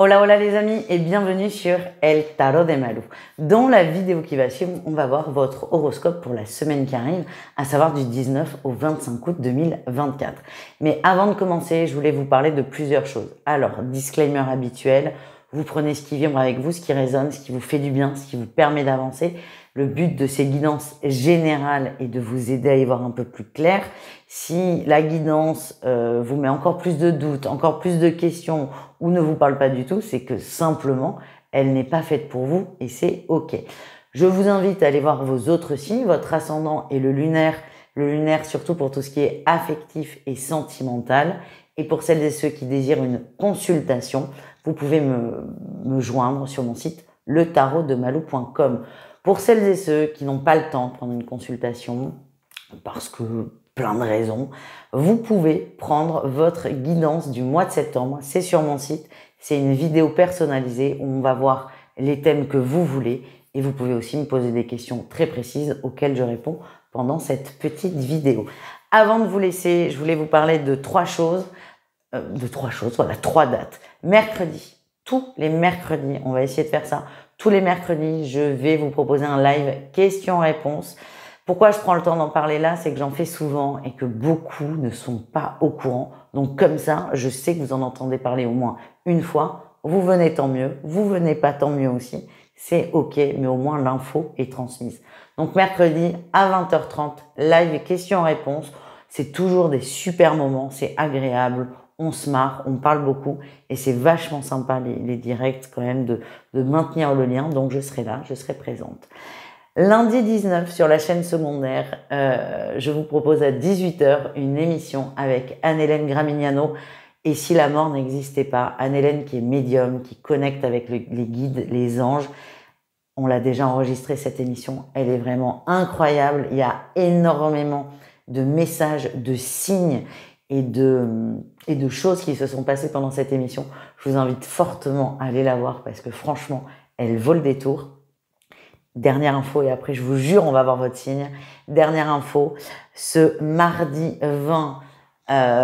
Hola hola les amis et bienvenue sur El Tarot de Malou. Dans la vidéo qui va suivre, on va voir votre horoscope pour la semaine qui arrive, à savoir du 19 au 25 août 2024. Mais avant de commencer, je voulais vous parler de plusieurs choses. Alors, disclaimer habituel, vous prenez ce qui vibre avec vous, ce qui résonne, ce qui vous fait du bien, ce qui vous permet d'avancer. Le but de ces guidances générales est de vous aider à y voir un peu plus clair. Si la guidance vous met encore plus de doutes, encore plus de questions ou ne vous parle pas du tout, c'est que simplement, elle n'est pas faite pour vous et c'est OK. Je vous invite à aller voir vos autres signes, votre ascendant et le lunaire. Le lunaire surtout pour tout ce qui est affectif et sentimental. Et pour celles et ceux qui désirent une consultation, vous pouvez me joindre sur mon site letarotdemalou.com. Pour celles et ceux qui n'ont pas le temps de prendre une consultation, parce que plein de raisons, vous pouvez prendre votre guidance du mois de septembre. C'est sur mon site. C'est une vidéo personnalisée où on va voir les thèmes que vous voulez et vous pouvez aussi me poser des questions très précises auxquelles je réponds pendant cette petite vidéo. Avant de vous laisser, je voulais vous parler de trois choses, voilà, 3 dates. Mercredi, tous les mercredis, on va essayer de faire ça. Tous les mercredis, je vais vous proposer un live questions-réponses. Pourquoi je prends le temps d'en parler là, c'est que j'en fais souvent et que beaucoup ne sont pas au courant. Donc comme ça, je sais que vous en entendez parler au moins une fois. Vous venez tant mieux, vous venez pas tant mieux aussi. C'est OK, mais au moins l'info est transmise. Donc mercredi à 20h30, live questions-réponses. C'est toujours des super moments, c'est agréable. On se marre, on parle beaucoup et c'est vachement sympa les directs quand même de maintenir le lien. Donc je serai là, je serai présente. Lundi 19 sur la chaîne secondaire, je vous propose à 18h une émission avec Anne-Hélène Gramignano. Et si la mort n'existait pas, Anne-Hélène qui est médium, qui connecte avec les guides, les anges. On l'a déjà enregistré cette émission, elle est vraiment incroyable. Il y a énormément de messages, de signes et de choses qui se sont passées pendant cette émission. Je vous invite fortement à aller la voir parce que franchement, elle vaut le détour. Dernière info, et après je vous jure, on va voir votre signe. Dernière info, ce mardi 20,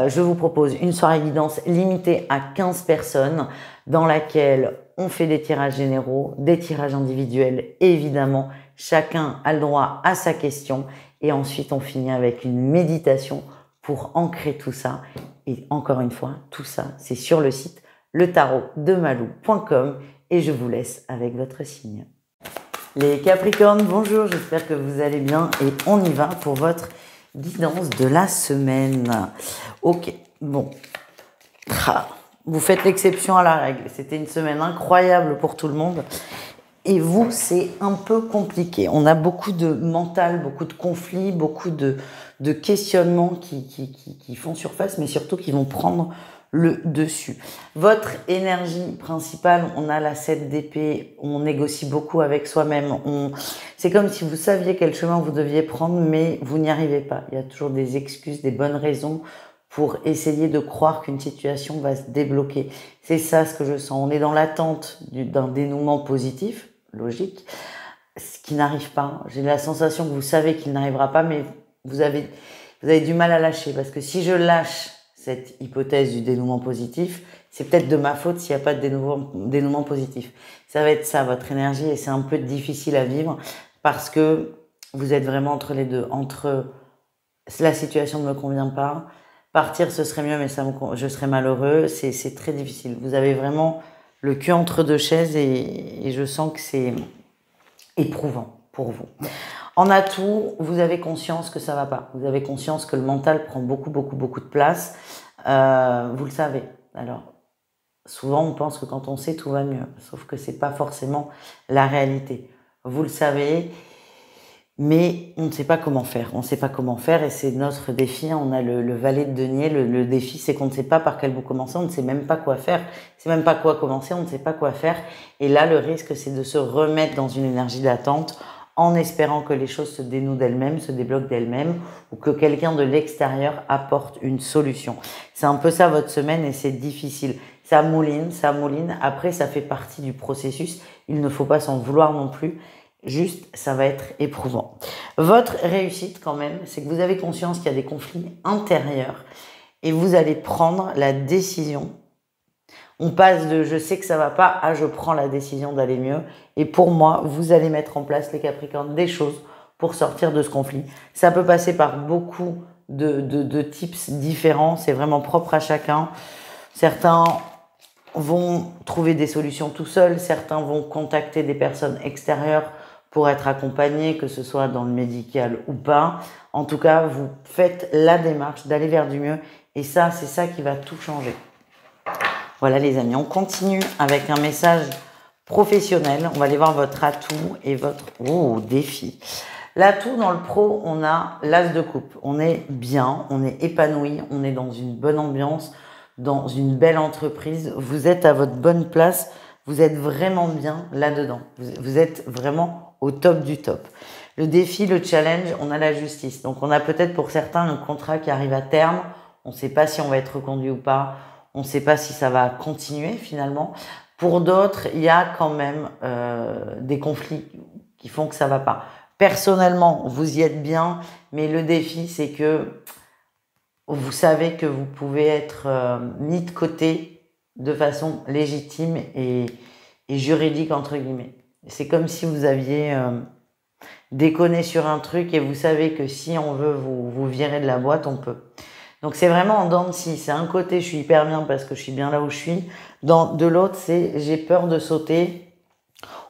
je vous propose une soirée guidance limitée à 15 personnes dans laquelle on fait des tirages généraux, des tirages individuels. Évidemment, chacun a le droit à sa question. Et ensuite, on finit avec une méditation pour ancrer tout ça. Et encore une fois, tout ça, c'est sur le site letarotdemalou.com et je vous laisse avec votre signe. Les Capricornes, bonjour, j'espère que vous allez bien et on y va pour votre guidance de la semaine. Ok, bon, vous faites l'exception à la règle. C'était une semaine incroyable pour tout le monde. Et vous, c'est un peu compliqué. On a beaucoup de mental, beaucoup de conflits, beaucoup de questionnements qui font surface, mais surtout qui vont prendre le dessus. Votre énergie principale, on a la 7 d'épée, on négocie beaucoup avec soi-même. C'est comme si vous saviez quel chemin vous deviez prendre, mais vous n'y arrivez pas. Il y a toujours des excuses, des bonnes raisons pour essayer de croire qu'une situation va se débloquer. C'est ça ce que je sens. On est dans l'attente d'un dénouement positif, logique, ce qui n'arrive pas. J'ai la sensation que vous savez qu'il n'arrivera pas, mais vous avez du mal à lâcher. Parce que si je lâche cette hypothèse du dénouement positif, c'est peut-être de ma faute s'il n'y a pas de dénouement positif. Ça va être ça, votre énergie, et c'est un peu difficile à vivre parce que vous êtes vraiment entre les deux. Entre la situation ne me convient pas, partir ce serait mieux mais je serais malheureux, c'est très difficile. Vous avez vraiment le cul entre deux chaises et je sens que c'est éprouvant pour vous. En atout, vous avez conscience que ça va pas. Vous avez conscience que le mental prend beaucoup de place. Vous le savez. Alors, souvent on pense que quand on sait, tout va mieux. Sauf que c'est pas forcément la réalité. Vous le savez, mais on ne sait pas comment faire. On ne sait pas comment faire et c'est notre défi. On a le valet de denier. Le défi, c'est qu'on ne sait pas par quel bout commencer. On ne sait même pas quoi faire. On ne sait même pas quoi commencer. On ne sait pas quoi faire. Et là, le risque, c'est de se remettre dans une énergie d'attente en espérant que les choses se dénouent d'elles-mêmes, se débloquent d'elles-mêmes ou que quelqu'un de l'extérieur apporte une solution. C'est un peu ça votre semaine et c'est difficile. Ça mouline, ça mouline. Après, ça fait partie du processus. Il ne faut pas s'en vouloir non plus. Juste, ça va être éprouvant. Votre réussite quand même, c'est que vous avez conscience qu'il y a des conflits intérieurs et vous allez prendre la décision. On passe de je sais que ça va pas à je prends la décision d'aller mieux. Et pour moi, vous allez mettre en place, les Capricornes, des choses pour sortir de ce conflit. Ça peut passer par beaucoup de tips différents. C'est vraiment propre à chacun. Certains vont trouver des solutions tout seuls. Certains vont contacter des personnes extérieures pour être accompagnés, que ce soit dans le médical ou pas. En tout cas, vous faites la démarche d'aller vers du mieux. Et ça, c'est ça qui va tout changer. Voilà les amis, on continue avec un message professionnel. On va aller voir votre atout et votre défi. L'atout dans le pro, on a l'as de coupe. On est bien, on est épanoui, on est dans une bonne ambiance, dans une belle entreprise. Vous êtes à votre bonne place, vous êtes vraiment bien là-dedans. Vous êtes vraiment au top du top. Le défi, le challenge, on a la justice. Donc on a peut-être pour certains un contrat qui arrive à terme. On ne sait pas si on va être reconduit ou pas. On ne sait pas si ça va continuer finalement. Pour d'autres, il y a quand même des conflits qui font que ça va pas. Personnellement, vous y êtes bien, mais le défi, c'est que vous savez que vous pouvez être mis de côté de façon légitime et juridique, entre guillemets. C'est comme si vous aviez déconné sur un truc et vous savez que si on veut vous virer de la boîte, on peut. Donc c'est vraiment en dents de scie. C'est un côté, je suis hyper bien parce que je suis bien là où je suis. De l'autre, c'est j'ai peur de sauter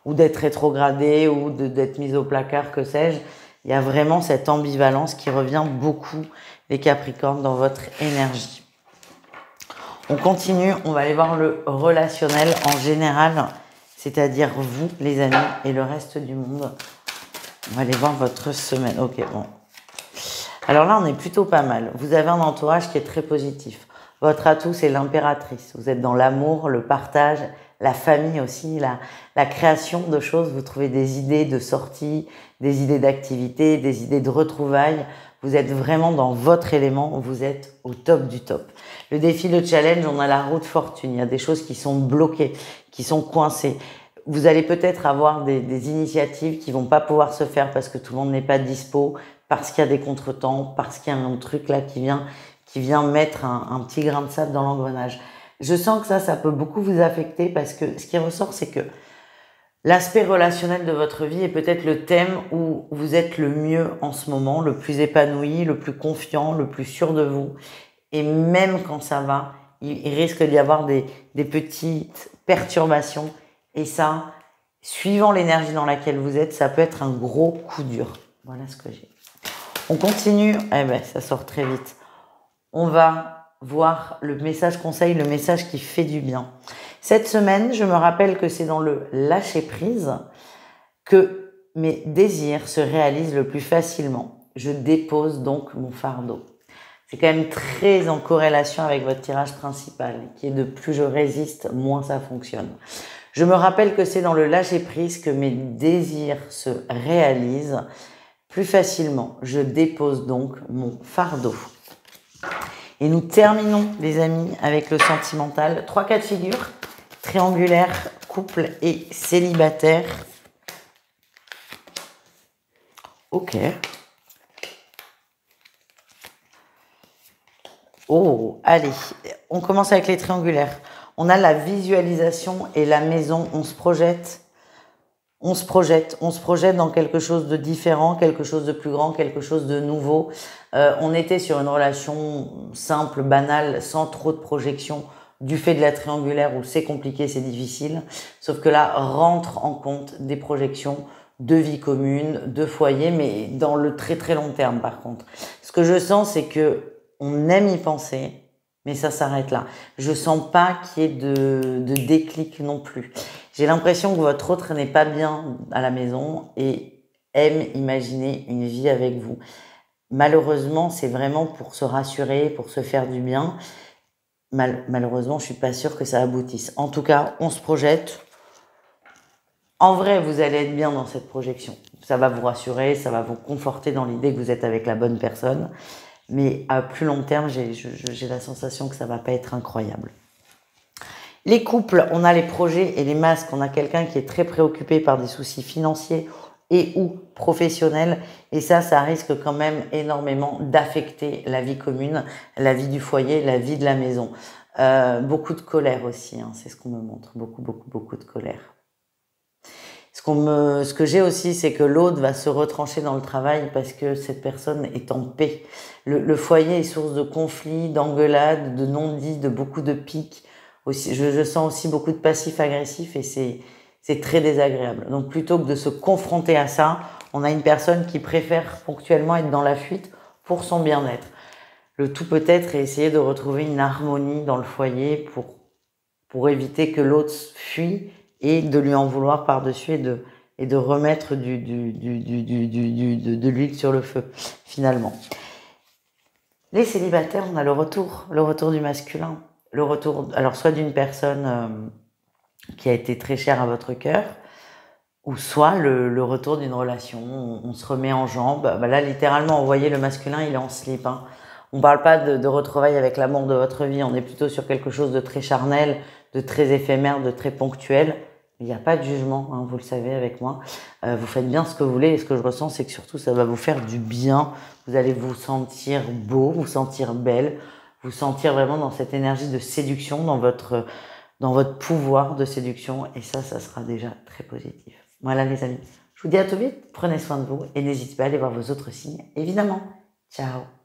ou d'être rétrogradé ou d'être mise au placard, que sais-je. Il y a vraiment cette ambivalence qui revient beaucoup, les Capricornes, dans votre énergie. On continue, on va aller voir le relationnel en général, c'est-à-dire vous, les amis, et le reste du monde. On va aller voir votre semaine. Ok, bon. Alors là, on est plutôt pas mal. Vous avez un entourage qui est très positif. Votre atout, c'est l'impératrice. Vous êtes dans l'amour, le partage, la famille aussi, la création de choses. Vous trouvez des idées de sortie, des idées d'activité, des idées de retrouvailles. Vous êtes vraiment dans votre élément. Vous êtes au top du top. Le défi, le challenge, on a la roue de fortune. Il y a des choses qui sont bloquées, qui sont coincées. Vous allez peut-être avoir des initiatives qui vont pas pouvoir se faire parce que tout le monde n'est pas dispo, parce qu'il y a des contretemps, parce qu'il y a un truc là qui vient mettre un petit grain de sable dans l'engrenage. Je sens que ça peut beaucoup vous affecter parce que ce qui ressort, c'est que l'aspect relationnel de votre vie est peut-être le thème où vous êtes le mieux en ce moment, le plus épanoui, le plus confiant, le plus sûr de vous. Et même quand ça va, il risque d'y avoir des petites perturbations. Et ça, suivant l'énergie dans laquelle vous êtes, ça peut être un gros coup dur. Voilà ce que j'ai. On continue. Eh ben, ça sort très vite. On va voir le message conseil, le message qui fait du bien. Cette semaine, je me rappelle que c'est dans le lâcher prise que mes désirs se réalisent le plus facilement. Je dépose donc mon fardeau. C'est quand même très en corrélation avec votre tirage principal, qui est de plus je résiste, moins ça fonctionne. Je me rappelle que c'est dans le lâcher prise que mes désirs se réalisent plus facilement. Je dépose donc mon fardeau. Et nous terminons, les amis, avec le sentimental. 3 cas de figure, triangulaire, couple et célibataire. Ok. Oh, allez, on commence avec les triangulaires. On a la visualisation et la maison, on se projette dans quelque chose de différent, quelque chose de plus grand, quelque chose de nouveau. On était sur une relation simple, banale, sans trop de projection, du fait de la triangulaire où c'est compliqué, c'est difficile. Sauf que là, rentre en compte des projections de vie commune, de foyer, mais dans le très très long terme par contre. Ce que je sens, c'est que on aime y penser, mais ça s'arrête là. Je sens pas qu'il y ait de déclic non plus. J'ai l'impression que votre autre n'est pas bien à la maison et aime imaginer une vie avec vous. Malheureusement, c'est vraiment pour se rassurer, pour se faire du bien. Malheureusement, je suis pas sûre que ça aboutisse. En tout cas, on se projette. En vrai, vous allez être bien dans cette projection. Ça va vous rassurer, ça va vous conforter dans l'idée que vous êtes avec la bonne personne. Mais à plus long terme, j'ai la sensation que ça va pas être incroyable. Les couples, on a les projets et les masques. On a quelqu'un qui est très préoccupé par des soucis financiers et ou professionnels. Et ça risque quand même énormément d'affecter la vie commune, la vie du foyer, la vie de la maison. Beaucoup de colère aussi, hein, c'est ce qu'on me montre. Beaucoup de colère. Ce que j'ai aussi, c'est que l'autre va se retrancher dans le travail parce que cette personne est en paix. Le foyer est source de conflits, d'engueulades, de non-dits, de beaucoup de piques. Aussi, je sens aussi beaucoup de passifs agressifs et c'est très désagréable. Donc plutôt que de se confronter à ça, on a une personne qui préfère ponctuellement être dans la fuite pour son bien-être. Le tout peut-être est essayer de retrouver une harmonie dans le foyer pour éviter que l'autre fuit et de lui en vouloir par-dessus et de remettre de l'huile sur le feu, finalement. Les célibataires, on a le retour du masculin, le retour, alors soit d'une personne qui a été très chère à votre cœur, ou soit le retour d'une relation, on se remet en jambes. Bah là, littéralement, vous voyez, le masculin, il est en slip, hein. On parle pas de retrouvailles avec l'amour de votre vie, on est plutôt sur quelque chose de très charnel, de très éphémère, de très ponctuel. Il n'y a pas de jugement, hein, vous le savez avec moi. Vous faites bien ce que vous voulez et ce que je ressens, c'est que surtout, ça va vous faire du bien. Vous allez vous sentir beau, vous sentir belle, vous sentir vraiment dans cette énergie de séduction, dans votre pouvoir de séduction. Et ça sera déjà très positif. Voilà les amis, je vous dis à tout vite, prenez soin de vous et n'hésitez pas à aller voir vos autres signes, évidemment. Ciao.